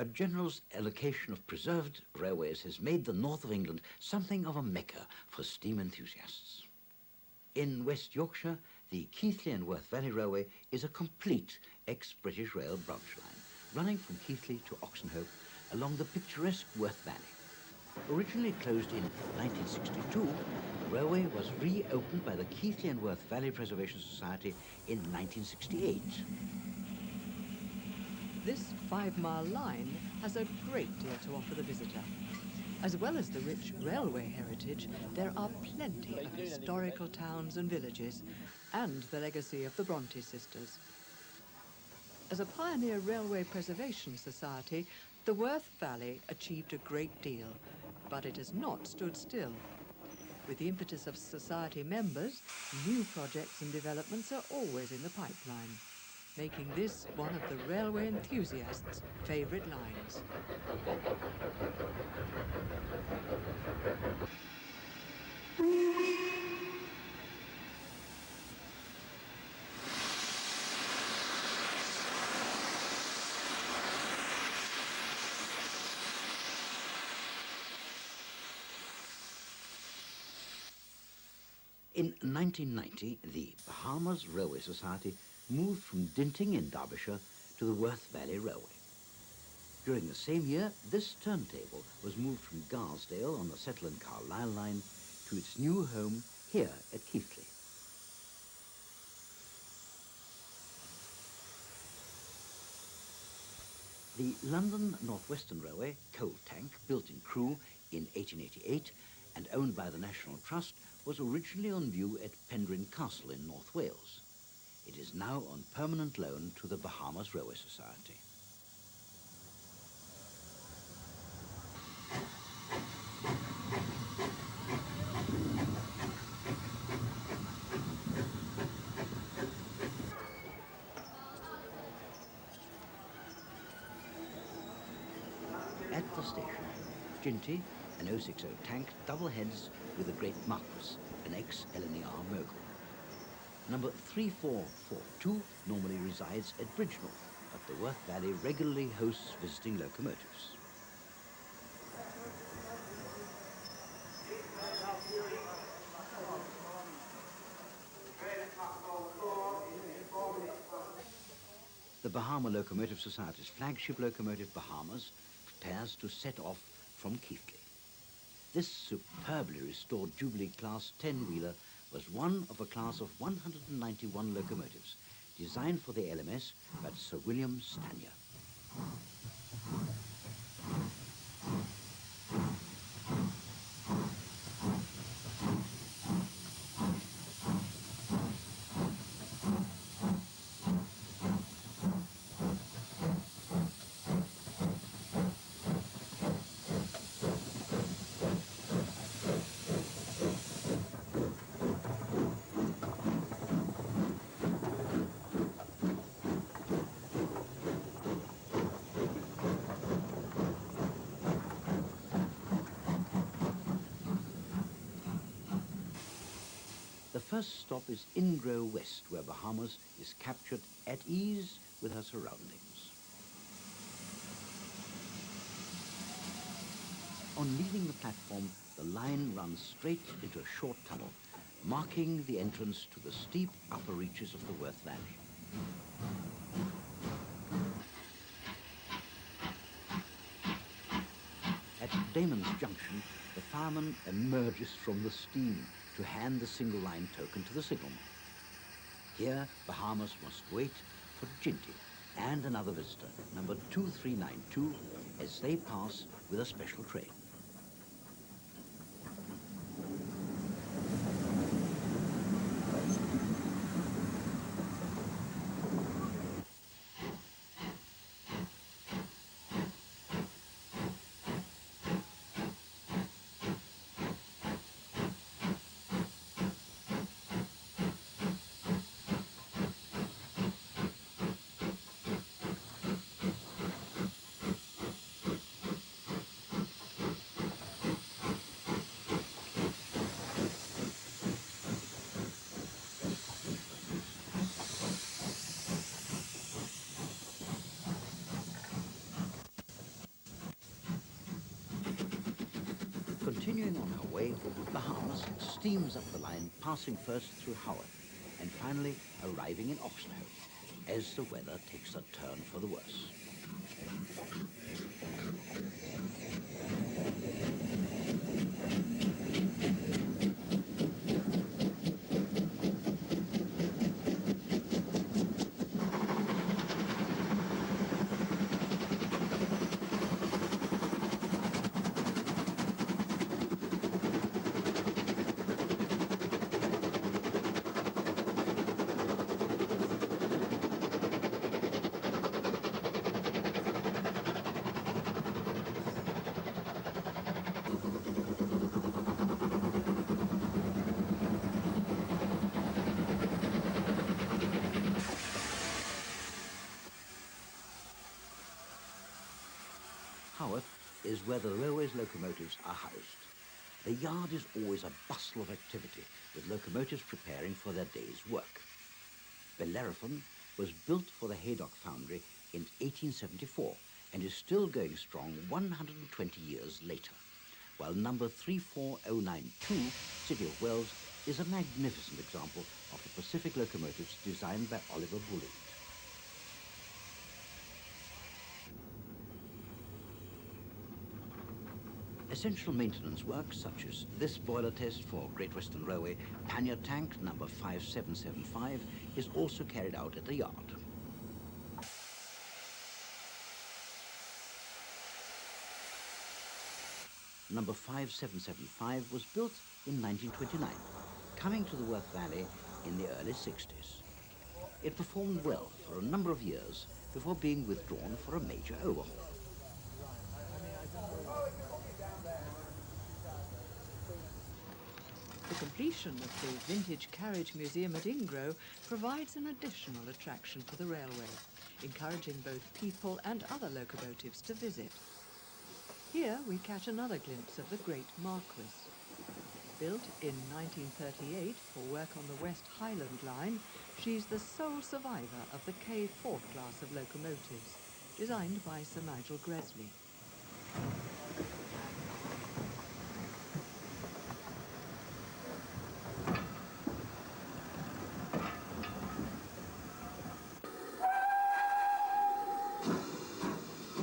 A general's allocation of preserved railways has made the north of England something of a mecca for steam enthusiasts. In West Yorkshire, the Keighley and Worth Valley Railway is a complete ex-British Rail branch line, running from Keighley to Oxenhope along the picturesque Worth Valley. Originally closed in 1962, the railway was reopened by the Keighley and Worth Valley Preservation Society in 1968. This 5-mile line has a great deal to offer the visitor. As well as the rich railway heritage, there are plenty of historical towns and villages, and the legacy of the Bronte sisters. As a pioneer railway preservation society, the Worth Valley achieved a great deal, but it has not stood still. With the impetus of society members, new projects and developments are always in the pipeline, making this one of the railway enthusiasts' favourite lines. In 1990, the Bahamas Railway Society moved from Dinting in Derbyshire to the Worth Valley Railway. During the same year, this turntable was moved from Garsdale on the Settle and Carlisle line to its new home here at Keighley. The London North Western Railway coal tank, built in Crewe in 1888 and owned by the National Trust, was originally on view at Penrhyn Castle in North Wales. It is now on permanent loan to the Bahamas Railway Society. At the station, Ginty, an 060 tank, double heads with the Great Marquis, an ex-LNER mogul. Number 3442 normally resides at Bridgenorth, but the Worth Valley regularly hosts visiting locomotives. The Bahama Locomotive Society's flagship locomotive, Bahamas, prepares to set off from Keighley. This superbly restored Jubilee Class 10-wheeler was one of a class of 191 locomotives designed for the LMS by Sir William Stanier. The first stop is Ingrow West, where Bahamas is captured at ease with her surroundings. On leaving the platform, the line runs straight into a short tunnel, marking the entrance to the steep upper reaches of the Worth Valley. At Damon's Junction, the fireman emerges from the steam to hand the single line token to the signalman. Here, Bahamas must wait for Ginty and another visitor, number 2392, as they pass with a special train. Continuing on her way, the harness steams up the line, passing first through Haworth, and finally arriving in Oxenhoe, as the weather takes a turn for the worse. Haworth is where the railway's locomotives are housed. The yard is always a bustle of activity, with locomotives preparing for their day's work. Bellerophon was built for the Haydock Foundry in 1874 and is still going strong 120 years later, while number 34092, City of Wells, is a magnificent example of the Pacific locomotives designed by Oliver Bulleid. Essential maintenance work, such as this boiler test for Great Western Railway pannier tank number 5775, is also carried out at the yard. Number 5775 was built in 1929, coming to the Worth Valley in the early 60s. It performed well for a number of years before being withdrawn for a major overhaul. The completion of the Vintage Carriage Museum at Ingro provides an additional attraction for the railway, encouraging both people and other locomotives to visit. Here we catch another glimpse of the Great Marquis. Built in 1938 for work on the West Highland Line, she's the sole survivor of the K4 class of locomotives, designed by Sir Nigel Gresley.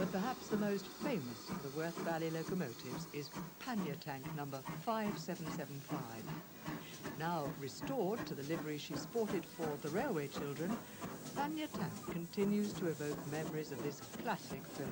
Perhaps the most famous of the Worth Valley locomotives is pannier tank number 5775. Now restored to the livery she sported for the railway children, pannier tank continues to evoke memories of this classic film.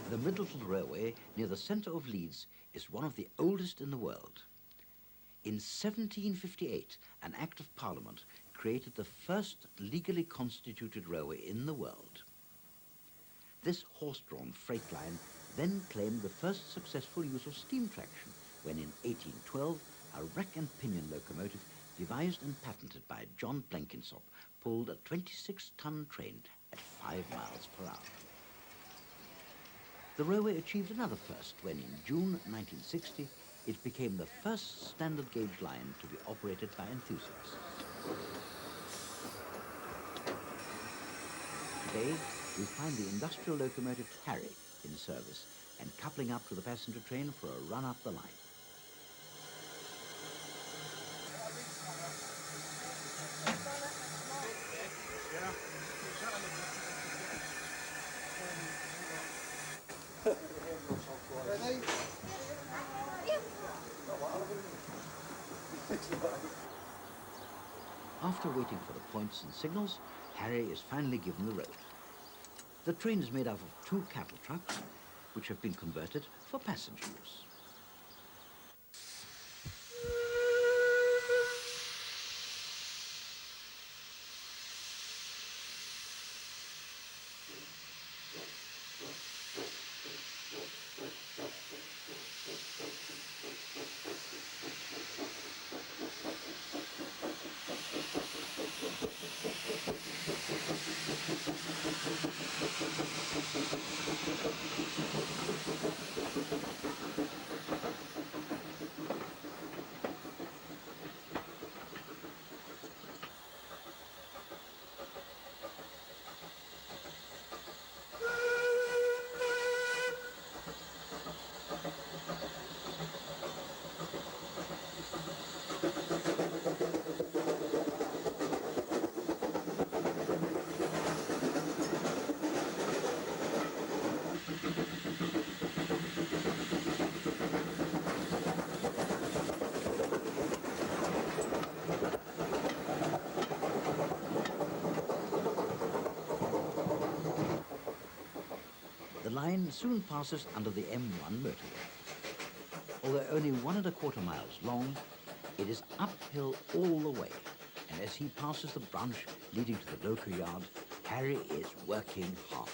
The Middleton Railway, near the centre of Leeds, is one of the oldest in the world. In 1758, an Act of Parliament created the first legally constituted railway in the world. This horse-drawn freight line then claimed the first successful use of steam traction when in 1812 a rack and pinion locomotive devised and patented by John Blenkinsop pulled a 26-ton train at 5 miles per hour. The railway achieved another first when in June 1960 it became the first standard gauge line to be operated by enthusiasts. Today we find the industrial locomotive Harry in service and coupling up to the passenger train for a run up the line. waiting for the points and signals, Harry is finally given the road. The train is made up of 2 cattle trucks, which have been converted for passenger use. The line soon passes under the M1 motorway. Although only 1¼ miles long, it is uphill all the way, and as he passes the branch leading to the loco yard, Harry is working hard.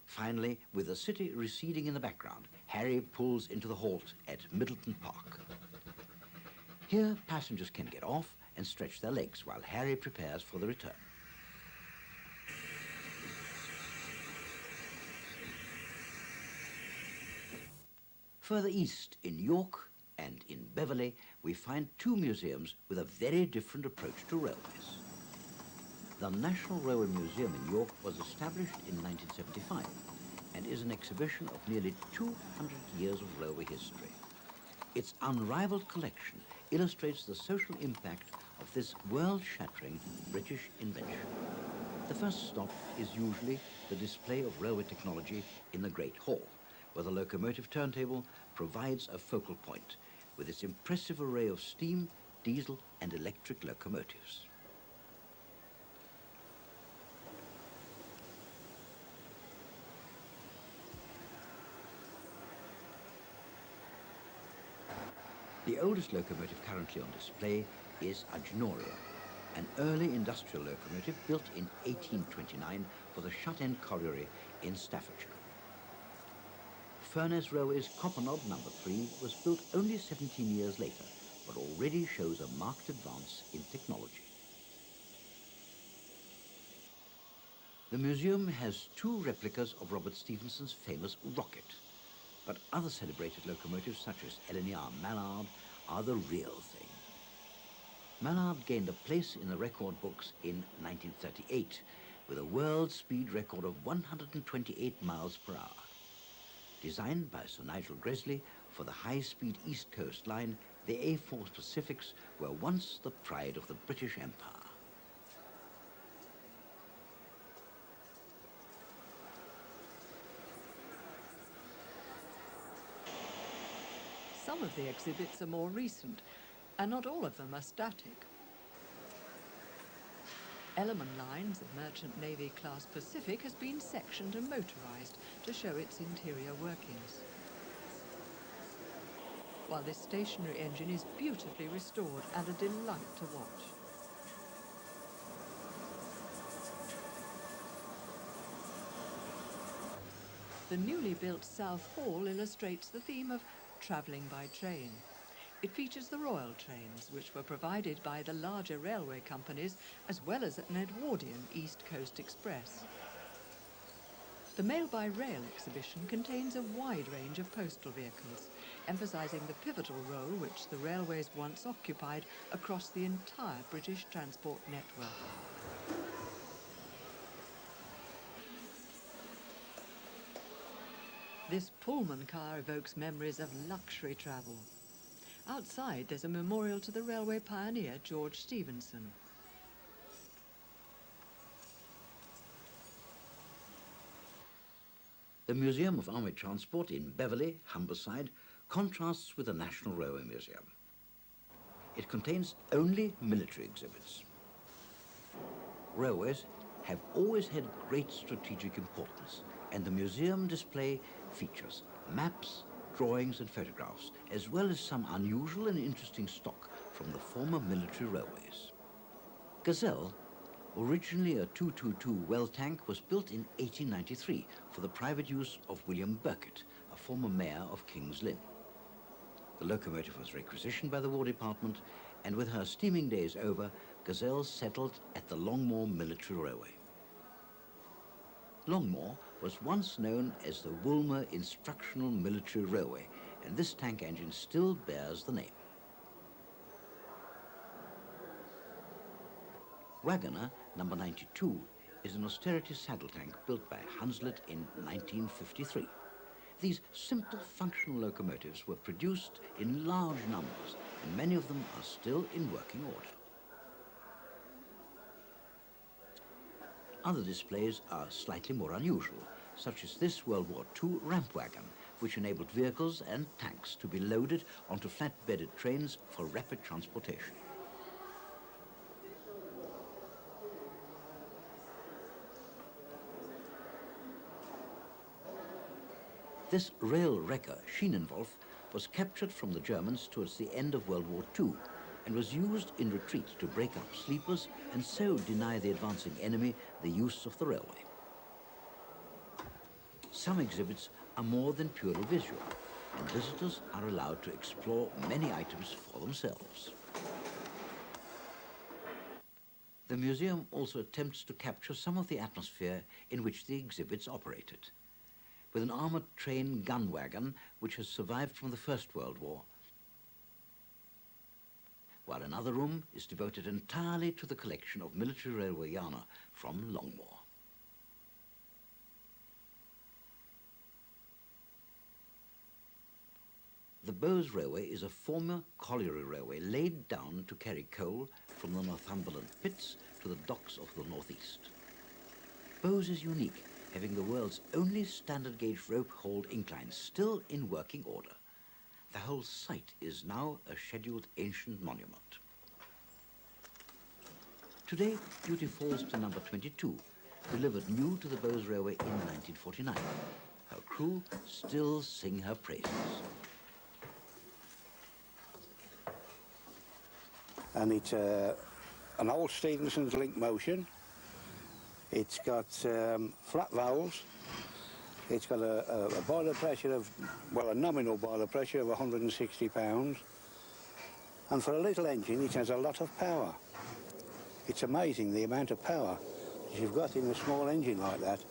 Finally, with the city receding in the background, Harry pulls into the halt at Middleton Park. Here, passengers can get off and stretch their legs while Harry prepares for the return. Further east, in York and in Beverley, we find 2 museums with a very different approach to railways. The National Railway Museum in York was established in 1975 and is an exhibition of nearly 200 years of railway history. Its unrivaled collection illustrates the social impact of this world-shattering British invention. The first stop is usually the display of railway technology in the Great Hall, where the locomotive turntable provides a focal point with its impressive array of steam, diesel and electric locomotives. The oldest locomotive currently on display is Agenoria, an early industrial locomotive built in 1829 for the shut-end colliery in Staffordshire. Furness Railway's Copper Knob No. 3 was built only 17 years later, but already shows a marked advance in technology. The museum has 2 replicas of Robert Stephenson's famous Rocket, but other celebrated locomotives such as Eleanor Mallard are the real thing. Mallard gained a place in the record books in 1938 with a world speed record of 128 miles per hour. Designed by Sir Nigel Gresley for the high-speed East Coast line, the A4 Pacifics were once the pride of the British Empire. Some of the exhibits are more recent, and not all of them are static. Ellerman Line's Merchant Navy class Pacific has been sectioned and motorized to show its interior workings. While this stationary engine is beautifully restored and a delight to watch. The newly built South Hall illustrates the theme of travelling by train. It features the Royal trains, which were provided by the larger railway companies, as well as an Edwardian East Coast Express. The Mail by Rail exhibition contains a wide range of postal vehicles, emphasising the pivotal role which the railways once occupied across the entire British transport network. This Pullman car evokes memories of luxury travel. Outside, there's a memorial to the railway pioneer George Stephenson. The Museum of Army Transport in Beverley, Humberside, contrasts with the National Railway Museum. It contains only military exhibits. Railways have always had great strategic importance, and the museum display features maps, drawings and photographs, as well as some unusual and interesting stock from the former military railways. Gazelle, originally a 222 well tank, was built in 1893 for the private use of William Burkitt, a former mayor of King's Lynn. The locomotive was requisitioned by the War Department, and with her steaming days over, Gazelle settled at the Longmoor Military Railway. Longmoor was once known as the Woolmer Instructional Military Railway, and this tank engine still bears the name. Wagoner number 92 is an austerity saddle tank built by Hunslet in 1953. These simple functional locomotives were produced in large numbers, and many of them are still in working order. Other displays are slightly more unusual, such as this World War II ramp wagon, which enabled vehicles and tanks to be loaded onto flat-bedded trains for rapid transportation. This rail wrecker, Schienenwolf, was captured from the Germans towards the end of World War II and was used in retreat to break up sleepers and so deny the advancing enemy the use of the railway. Some exhibits are more than purely visual, and visitors are allowed to explore many items for themselves. The museum also attempts to capture some of the atmosphere in which the exhibits operated, with an armoured train gun wagon which has survived from the First World War, while another room is devoted entirely to the collection of military railway yarn from Longmoor. The Bowes Railway is a former colliery railway laid down to carry coal from the Northumberland pits to the docks of the northeast. Bowes is unique, having the world's only standard gauge rope-hauled incline still in working order. The whole site is now a scheduled ancient monument. Today, duty falls to number 22, delivered new to the Bowes Railway in 1949. Her crew still sing her praises. And it's an old Stephenson's link motion. It's got flat valves. It's got a boiler pressure of, well, a nominal boiler pressure of 160 pounds. And for a little engine, it has a lot of power. It's amazing the amount of power that you've got in a small engine like that.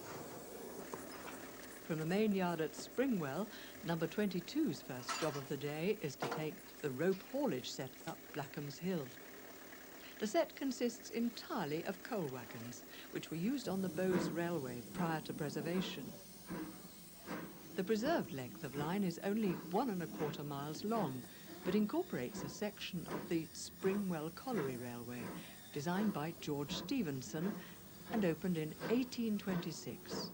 From the main yard at Springwell, number 22's first job of the day is to take the rope haulage set up Blackham's Hill. The set consists entirely of coal wagons, which were used on the Bowes Railway prior to preservation. The preserved length of line is only 1¼ miles long, but incorporates a section of the Springwell Colliery Railway, designed by George Stephenson and opened in 1826.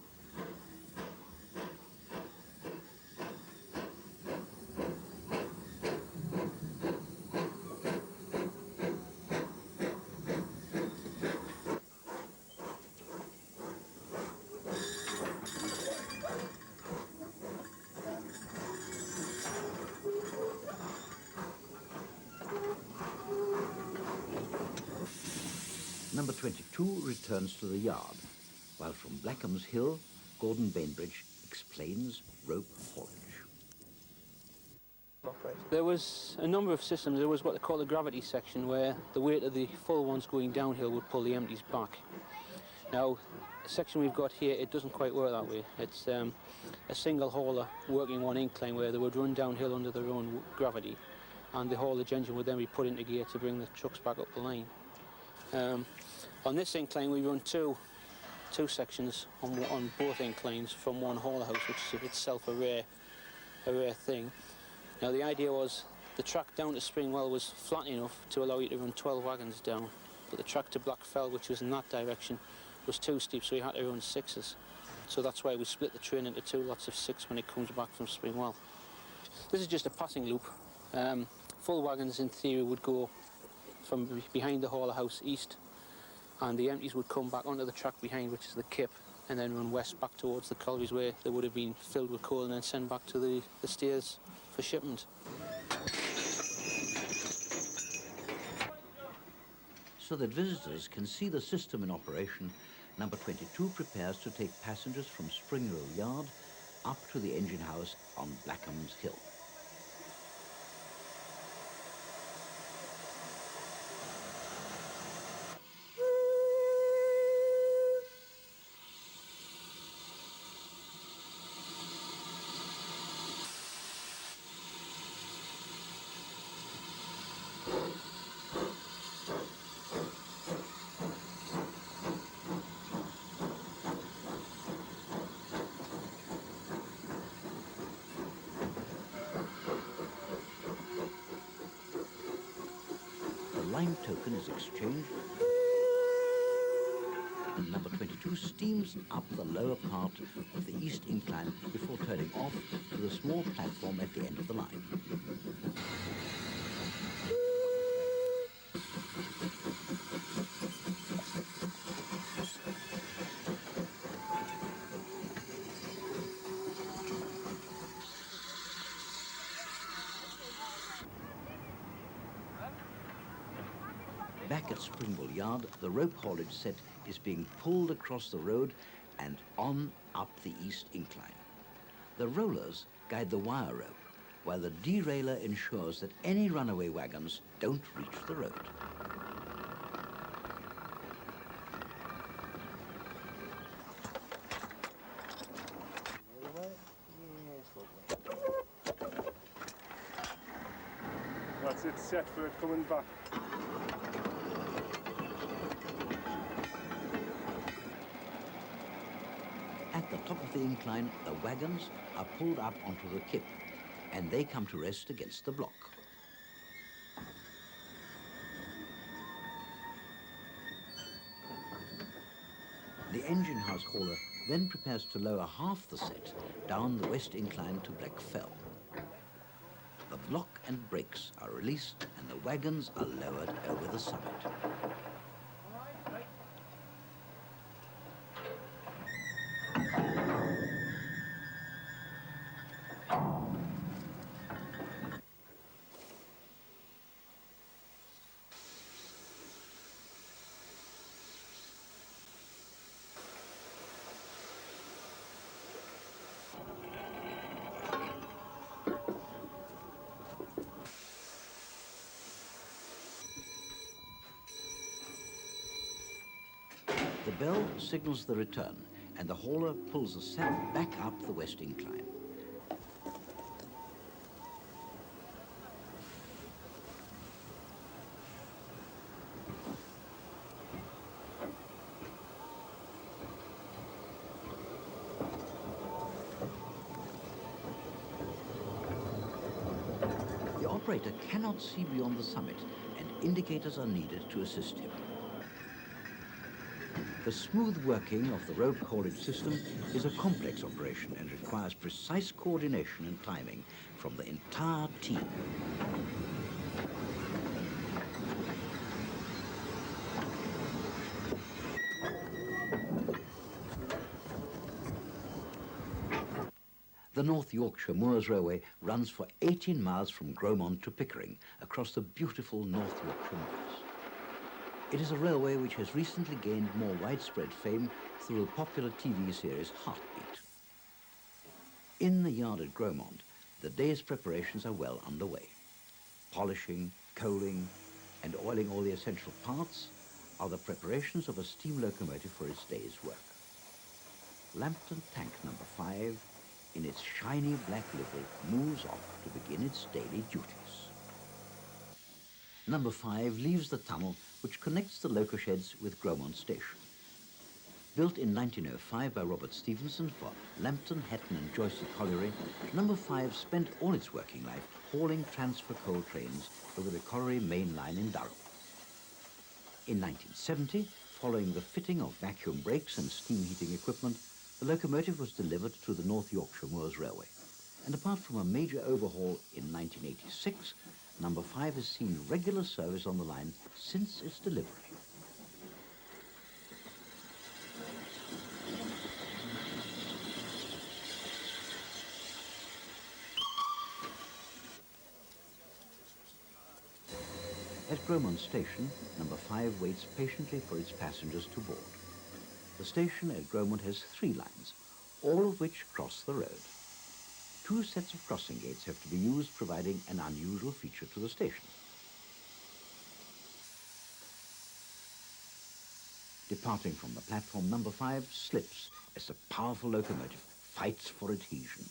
Number 22 returns to the yard, while from Blackham's Hill, Gordon Bainbridge explains rope haulage. There was a number of systems. There was what they call the gravity section, where the weight of the full ones going downhill would pull the empties back. Now, the section we've got here, it doesn't quite work that way. It's a single hauler working one incline where they would run downhill under their own gravity, and the haulage engine would then be put into gear to bring the trucks back up the line. On this incline, we run two sections on both inclines from one hauler house, which is itself a rare thing. Now, the idea was the track down to Springwell was flat enough to allow you to run 12 wagons down, but the track to Blackfell, which was in that direction, was too steep, so we had to run 6s. So that's why we split the train into 2 lots of 6 when it comes back from Springwell. This is just a passing loop. Full wagons, in theory, would go from behind the hauler house east, and the empties would come back onto the track behind, which is the kip, and then run west back towards the collieries where they would have been filled with coal and then sent back to the steers for shipment. So that visitors can see the system in operation, number 22 prepares to take passengers from Springrow Yard up to the engine house on Blackham's Hill. Line token is exchanged, and number 22 steams up the lower part of the east incline before turning off to the small platform at the end of the line. Back at Springwell Yard, the rope haulage set is being pulled across the road and on up the east incline. The rollers guide the wire rope, while the derailer ensures that any runaway wagons don't reach the road. That's it, set for it coming back. At the top of the incline, the wagons are pulled up onto the kip, and they come to rest against the block. The engine house hauler then prepares to lower half the set down the west incline to Blackfell. The block and brakes are released and the wagons are lowered over the summit. The bell signals the return, and the hauler pulls the set back up the west incline. The operator cannot see beyond the summit, and indicators are needed to assist him. The smooth working of the rope haulage system is a complex operation and requires precise coordination and timing from the entire team. The North Yorkshire Moors Railway runs for 18 miles from Gromont to Pickering across the beautiful North Yorkshire Moors. It is a railway which has recently gained more widespread fame through the popular TV series Heartbeat. In the yard at Gromont, the day's preparations are well underway. polishing, coaling, and oiling all the essential parts are the preparations of a steam locomotive for its day's work. Lambton Tank number 5, in its shiny black livery, moves off to begin its daily duties. Number 5 leaves the tunnel which connects the loco sheds with Gromont Station. Built in 1905 by Robert Stevenson for Lambton, Hatton and Joyce Colliery, number 5 spent all its working life hauling transfer coal trains over the colliery main line in Durham. In 1970, following the fitting of vacuum brakes and steam heating equipment, the locomotive was delivered to the North Yorkshire Moors Railway. And apart from a major overhaul in 1986, number 5 has seen regular service on the line since its delivery. At Gromont Station, number 5 waits patiently for its passengers to board. The station at Gromont has 3 lines, all of which cross the road. 2 sets of crossing gates have to be used, providing an unusual feature to the station. Departing from the platform, number 5 slips as the powerful locomotive fights for adhesion.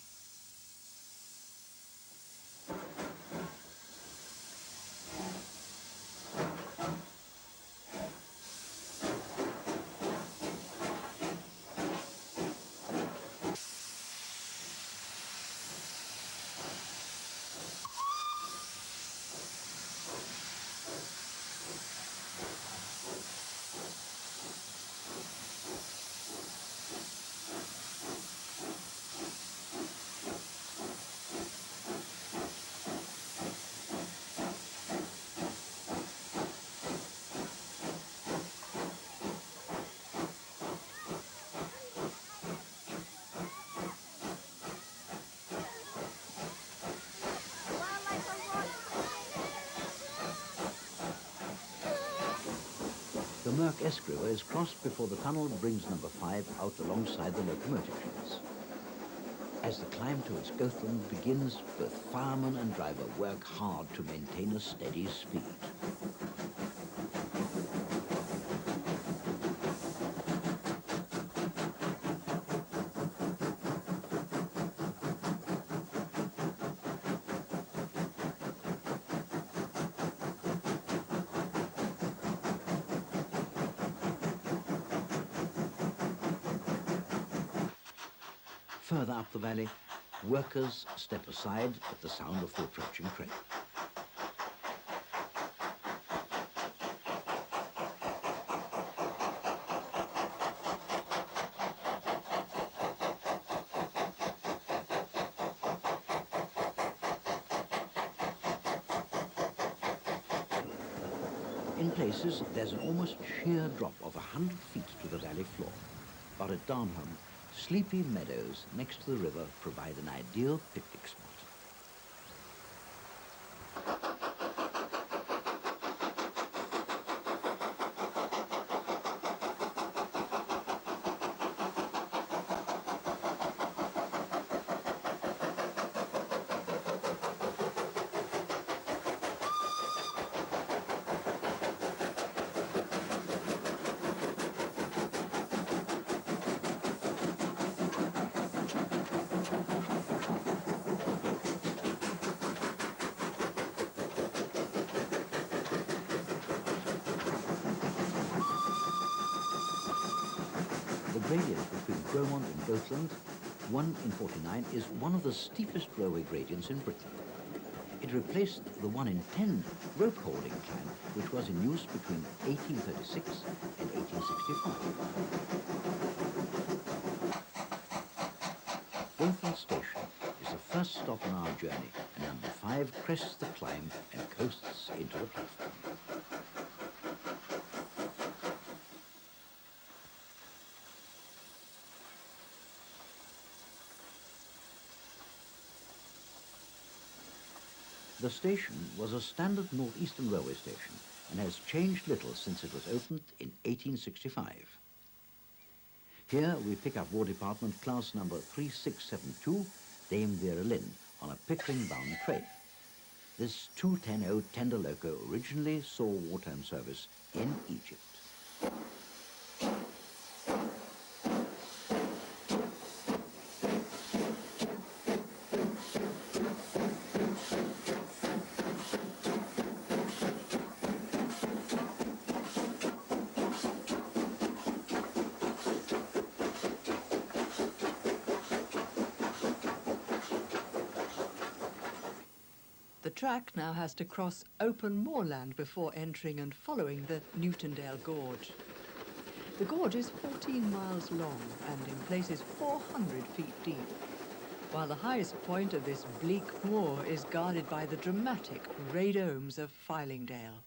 The Merck Esk River is crossed before the tunnel brings number 5 out alongside the locomotive sheds. As the climb towards Gothland begins, both fireman and driver work hard to maintain a steady speed. Further up the valley, workers step aside at the sound of the approaching train. In places, there's an almost sheer drop of 100 feet to the valley floor, but at Darnholm, sleepy meadows next to the river provide an ideal picnic spot. The gradient between Gromont and Gothland, 1 in 49, is one of the steepest railway gradients in Britain. It replaced the 1 in 10 rope-holding climb, which was in use between 1836 and 1865. Gothland Station is the first stop on our journey, and number 5 crests the climb and coasts into the platform. The station was a standard northeastern railway station and has changed little since it was opened in 1865. Here we pick up War Department class number 3672, Dame Vera Lynn, on a Pickering-bound train. This 210 tender loco originally saw wartime service in Egypt. The track now has to cross open moorland before entering and following the Newtondale Gorge. The gorge is 14 miles long and in places 400 feet deep, while the highest point of this bleak moor is guarded by the dramatic grey domes of Fylingdale.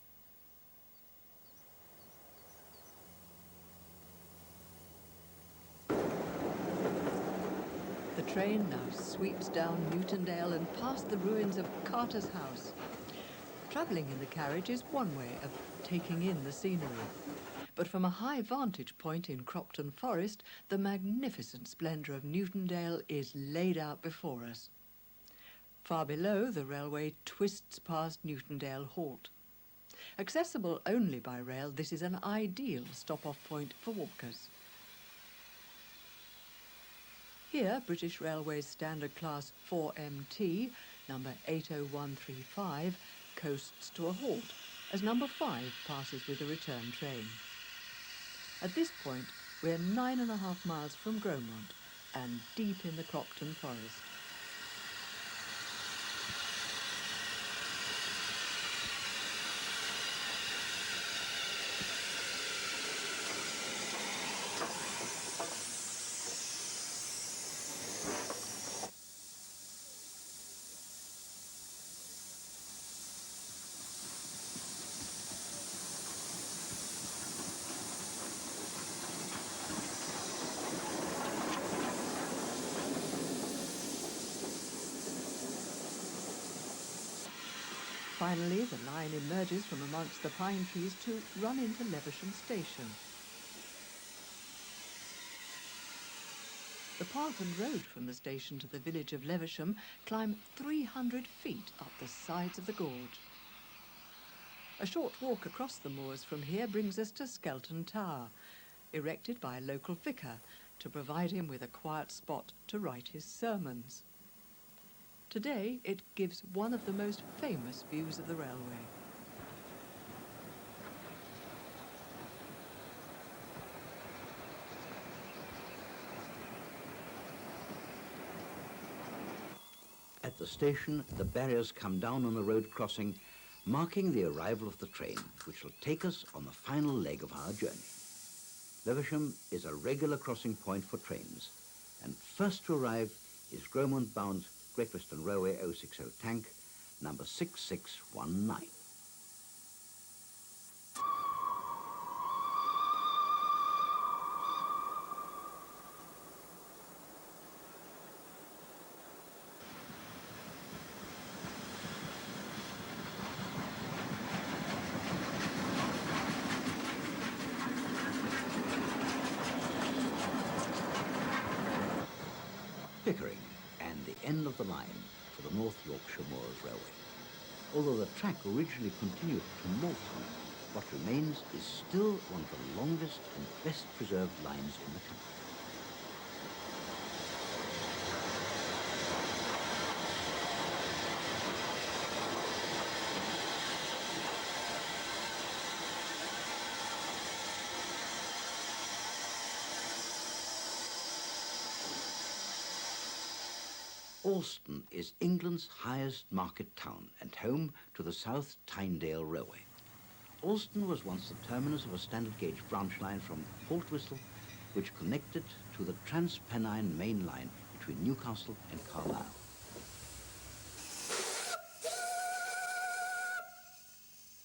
The train now sweeps down Newtondale and past the ruins of Carter's House. Travelling in the carriage is one way of taking in the scenery. But from a high vantage point in Cropton Forest, the magnificent splendour of Newtondale is laid out before us. Far below, the railway twists past Newtondale Halt. Accessible only by rail, this is an ideal stop-off point for walkers. Here, British Railways Standard Class 4MT, number 80135, coasts to a halt as number 5 passes with the return train. At this point, we're 9.5 miles from Gromont and deep in the Cropton Forest. Finally, the line emerges from amongst the pine trees to run into Levisham Station. The path and road from the station to the village of Levisham climb 300 feet up the sides of the gorge. A short walk across the moors from here brings us to Skelton Tower, erected by a local vicar to provide him with a quiet spot to write his sermons. Today, it gives one of the most famous views of the railway. At the station, the barriers come down on the road crossing, marking the arrival of the train, which will take us on the final leg of our journey. Levisham is a regular crossing point for trains, and first to arrive is Gromont-bound Great Western Railway 060 tank, number 6619. Pickering, and the end of the line for the North Yorkshire Moors Railway. Although the track originally continued to Moulton, what remains is still one of the longest and best preserved lines in the country. Alston is England's highest market town and home to the South Tynedale Railway. Alston was once the terminus of a standard gauge branch line from Haltwhistle, which connected to the Transpennine main line between Newcastle and Carlisle.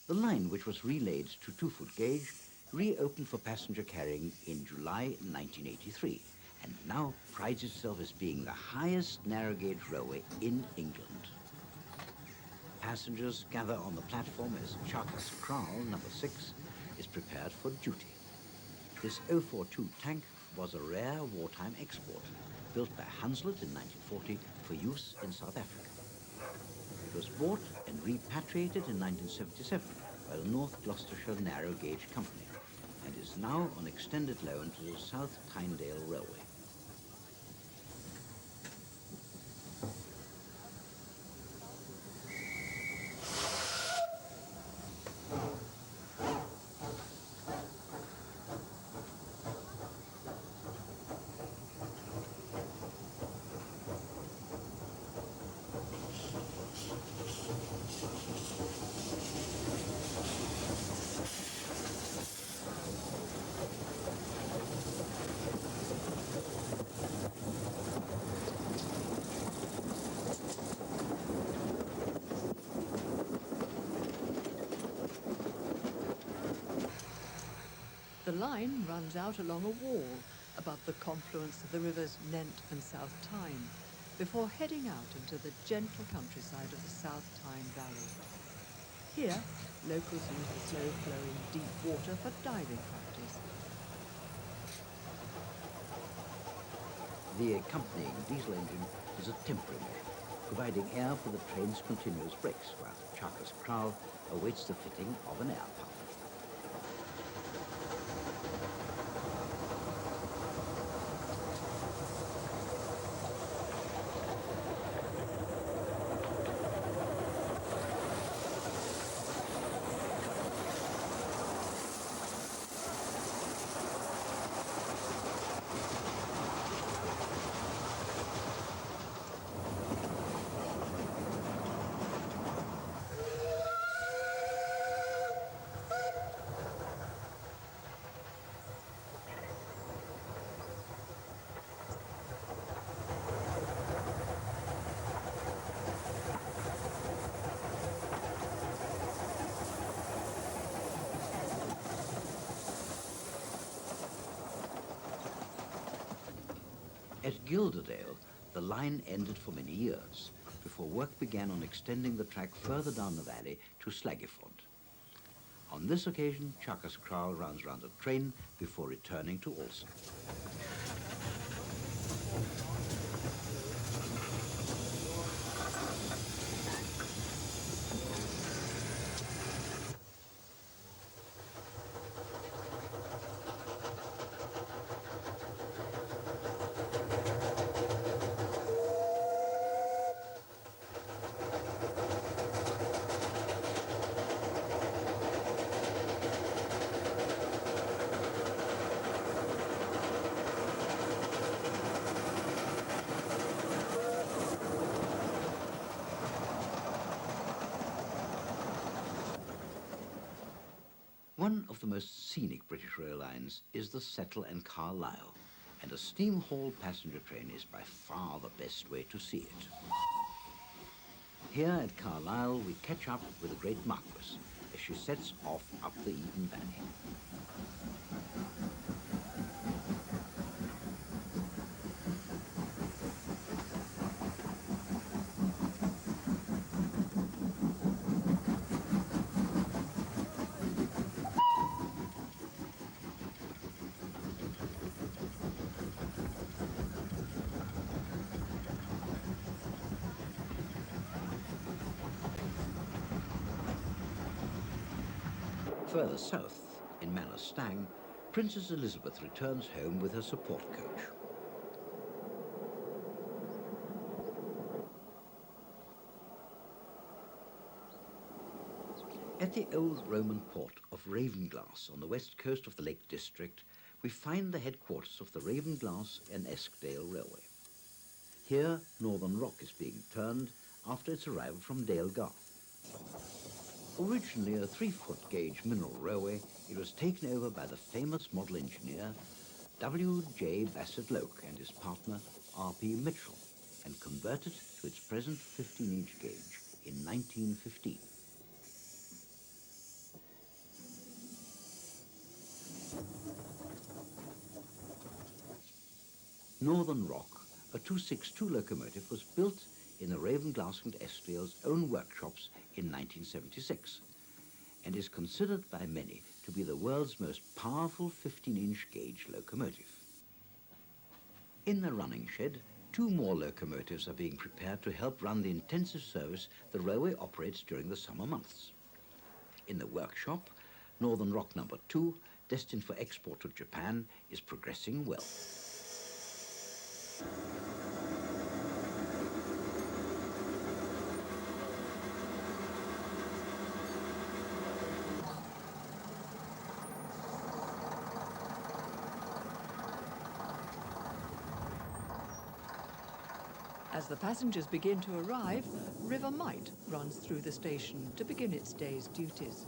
The line, which was relayed to 2-foot gauge, reopened for passenger carrying in July 1983. And now prides itself as being the highest narrow gauge railway in England. Passengers gather on the platform as Charkas Kraal, number 6, is prepared for duty. This 042 tank was a rare wartime export, built by Hunslet in 1940 for use in South Africa. was bought and repatriated in 1977 by the North Gloucestershire Narrow Gauge Company and is now on extended loan to the South Tynedale Railway. The line runs out along a wall above the confluence of the rivers Nent and South Tyne, before heading out into the gentle countryside of the South Tyne Valley. Here, locals use the slow-flowing deep water for diving practice. The accompanying diesel engine is a temporary measure, providing air for the train's continuous brakes, while the Charkers Crowle awaits the fitting of an air pump. At Gilderdale, the line ended for many years, before work began on extending the track further down the valley to Slaggiford. On this occasion, Charkers Crowle runs round a train before returning to Alston. One of the most scenic British rail lines is the Settle and Carlisle, and a steam haul passenger train is by far the best way to see it. Here at Carlisle, we catch up with the great Marquess as she sets off up the Eden Valley. Further south, in Manor Stang, Princess Elizabeth returns home with her support coach. At the old Roman port of Ravenglass on the west coast of the Lake District, we find the headquarters of the Ravenglass and Eskdale Railway. Here, Northern Rock is being turned after its arrival from Dale Garth. Originally a 3-foot gauge mineral railway, it was taken over by the famous model engineer W.J. Bassett-Loke and his partner R.P. Mitchell, and converted to its present 15-inch gauge in 1915. Northern Rock, a 262 locomotive, was built in the Ravenglass and Eskdale's own workshops in 1976 and is considered by many to be the world's most powerful 15-inch gauge locomotive. In the running shed, 2 more locomotives are being prepared to help run the intensive service the railway operates during the summer months. In the workshop, Northern Rock number 2, destined for export to Japan, is progressing well. As the passengers begin to arrive, River Mite runs through the station to begin its day's duties.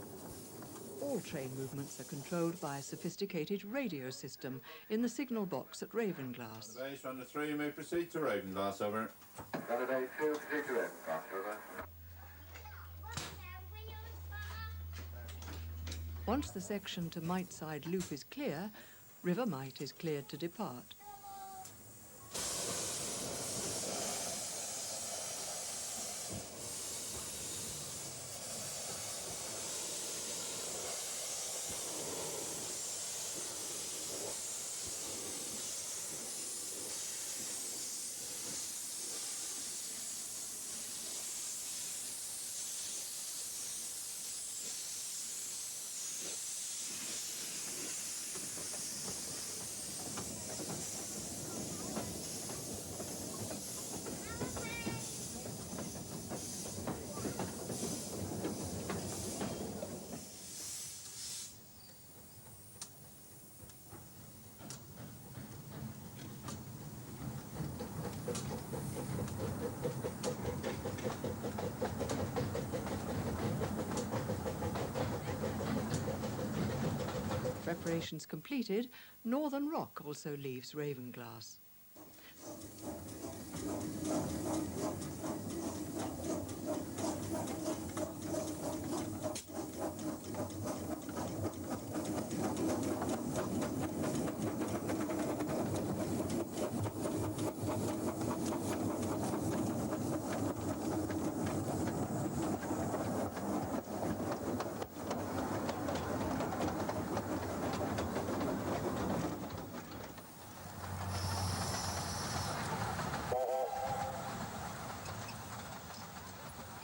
All train movements are controlled by a sophisticated radio system in the signal box at Ravenglass. Base on the 3, may proceed to Ravenglass, over. Saturday 2, proceed to Ravenglass, over. Once the section to Miteside Loop is clear, River Mite is cleared to depart. Preparations completed, Northern Rock also leaves Ravenglass.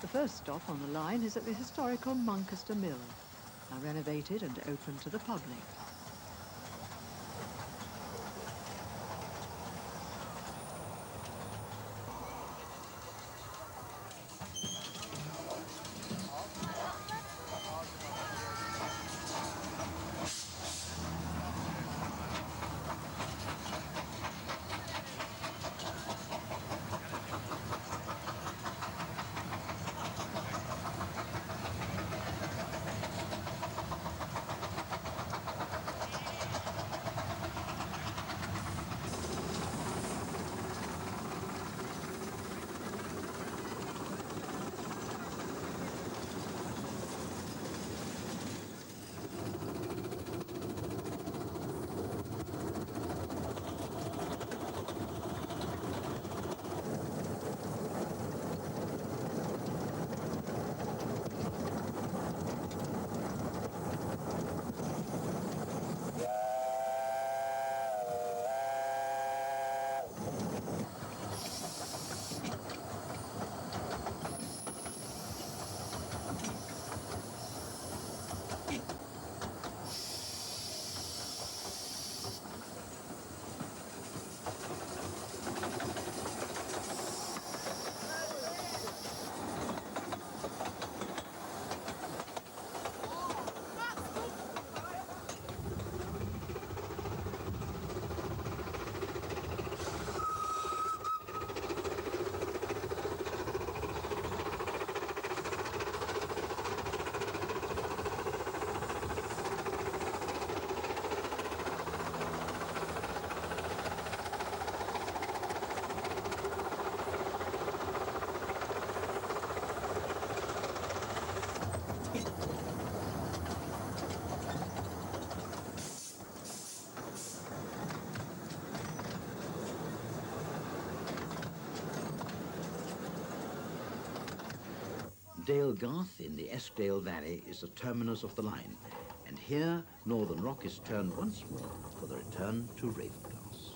The first stop on the line is at the historical Moncaster Mill, now renovated and open to the public. Dale Garth in the Eskdale Valley is the terminus of the line, and here Northern Rock is turned once more for the return to Ravenglass.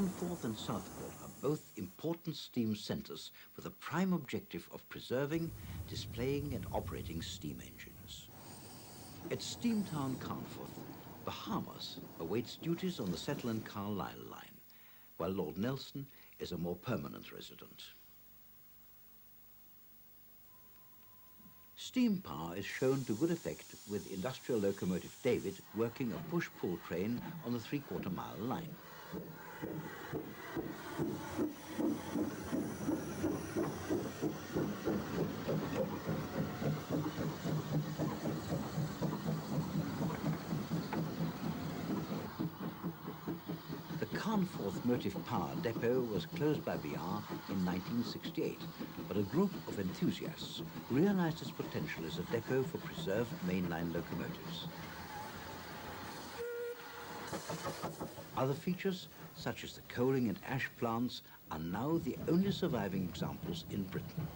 Carnforth and Southport are both important steam centres with a prime objective of preserving, displaying and operating steam engines. At Steamtown Carnforth, Bahamas awaits duties on the Settle and Carlisle line, while Lord Nelson is a more permanent resident. Steam power is shown to good effect with industrial locomotive David working a push-pull train on the 3/4 mile line. The Carnforth Motive Power Depot was closed by BR in 1968, but a group of enthusiasts realized its potential as a depot for preserved mainline locomotives. Other features, such as the coaling and ash plants, are now the only surviving examples in Britain.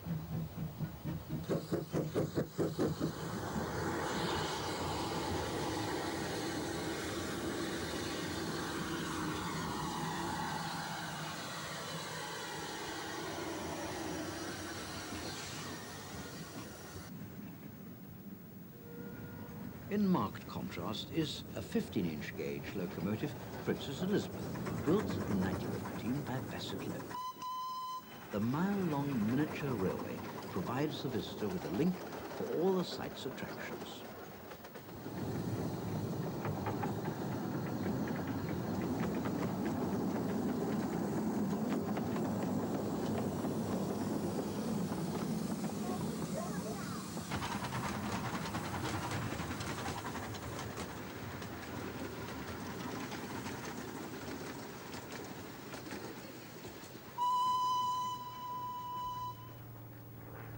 In marked contrast is a 15-inch gauge locomotive, Princess Elizabeth, built in 1914 by Bassetlaw. The mile-long miniature railway provides the visitor with a link for all the site's attractions.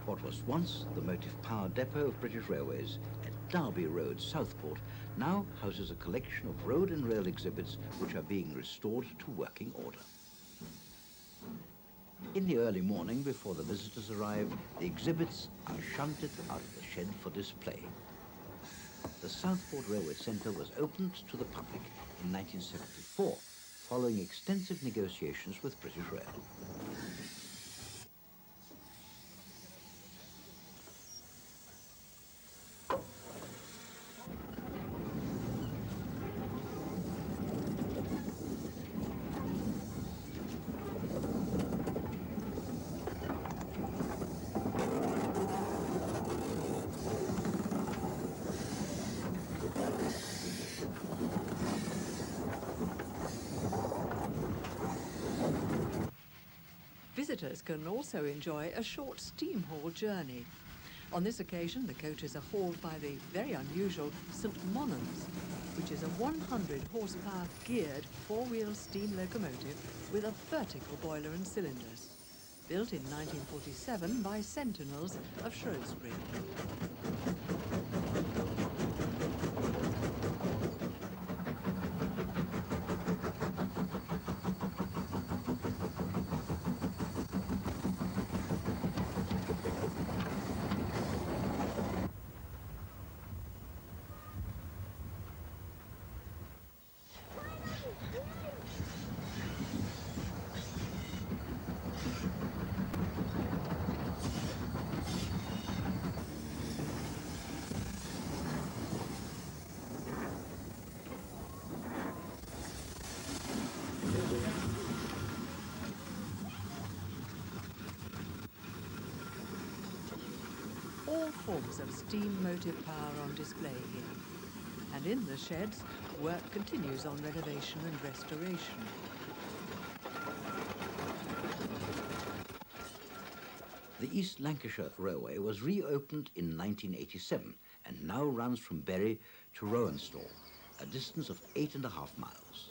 What was once the motive power depot of British Railways at Derby Road, Southport, now houses a collection of road and rail exhibits which are being restored to working order. In the early morning, before the visitors arrive, the exhibits are shunted out of the shed for display. The Southport Railway Centre was opened to the public in 1974, following extensive negotiations with British Rail. Visitors can also enjoy a short steam haul journey. On this occasion, the coaches are hauled by the very unusual St. Monans, which is a 100-horsepower geared four-wheel steam locomotive with a vertical boiler and cylinders, built in 1947 by Sentinels of Shrewsbury. All forms of steam motive power on display here. And in the sheds, work continues on renovation and restoration. The East Lancashire Railway was reopened in 1987 and now runs from Bury to Rowanstall, a distance of 8.5 miles.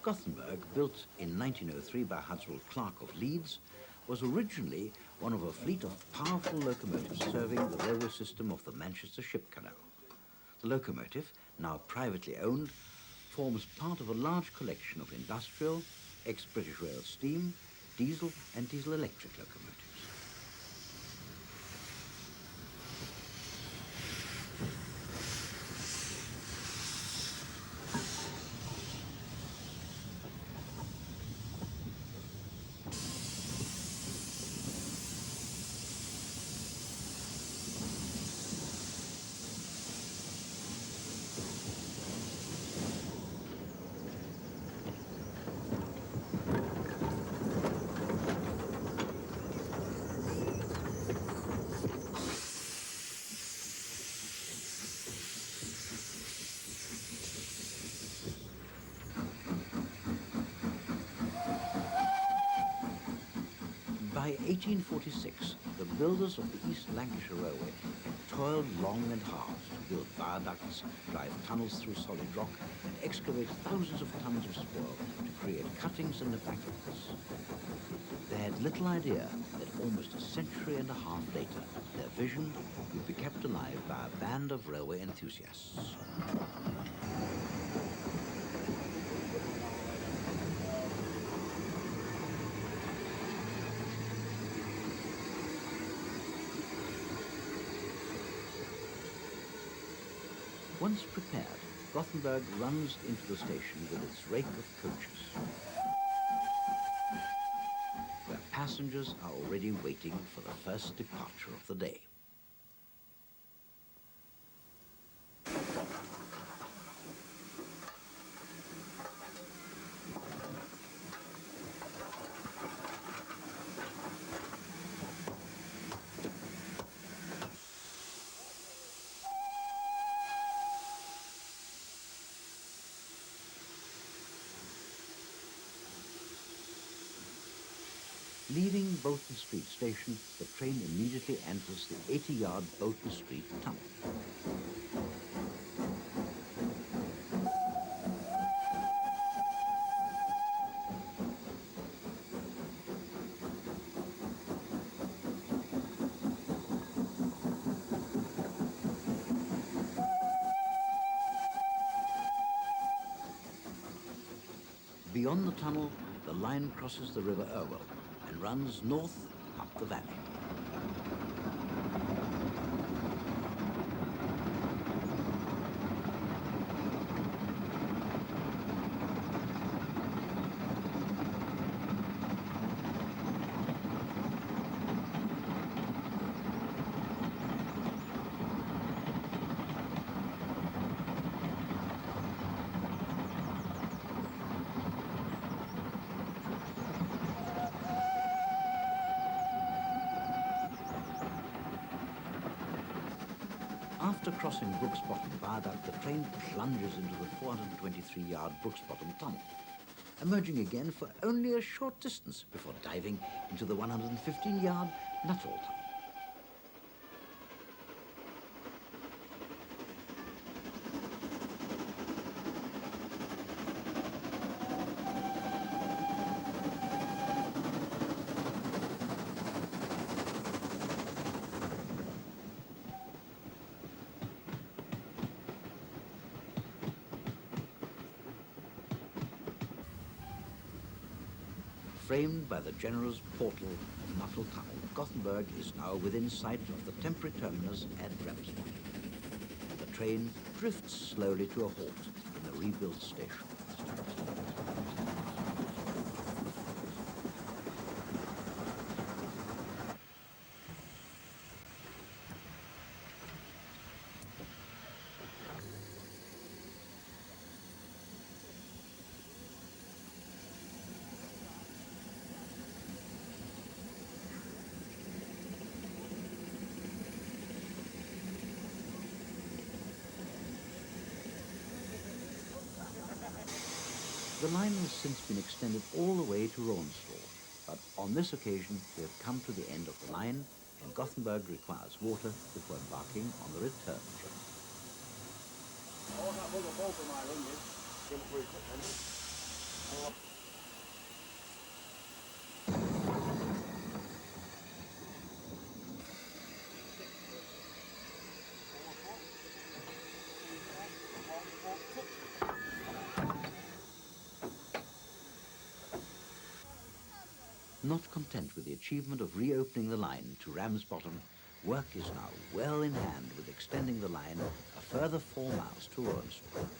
Gothenburg, built in 1903 by Hudswell Clark of Leeds, was originally one of a fleet of powerful locomotives serving the railway system of the Manchester Ship Canal. The locomotive, now privately owned, forms part of a large collection of industrial, ex-British Rail steam, diesel and diesel-electric locomotives. By 1846, the builders of the East Lancashire Railway had toiled long and hard to build viaducts, drive tunnels through solid rock, and excavate thousands of tons of spoil to create cuttings and embankments. They had little idea that almost a century and a half later, their vision would be kept alive by a band of railway enthusiasts. Once prepared, Gothenburg runs into the station with its rake of coaches, where passengers are already waiting for the first departure of the day. Leaving Bolton Street Station, the train immediately enters the 80-yard Bolton Street tunnel. Beyond the tunnel, the line crosses the River Irwell and runs north up the valley. After crossing Brooks Bottom Viaduct, the train plunges into the 423-yard Brooks Bottom Tunnel, emerging again for only a short distance before diving into the 115-yard Nuttall Tunnel. Framed by the generous portal of Nuttall Tunnel, Gothenburg is now within sight of the temporary terminus at Ravenglass. The train drifts slowly to a halt in the rebuilt station. The line has since been extended all the way to Ravenglass, but on this occasion we have come to the end of the line and Gothenburg requires water before embarking on the return trip. Not content with the achievement of reopening the line to Ramsbottom, work is now well in hand with extending the line a further 4 miles to Ravenglass.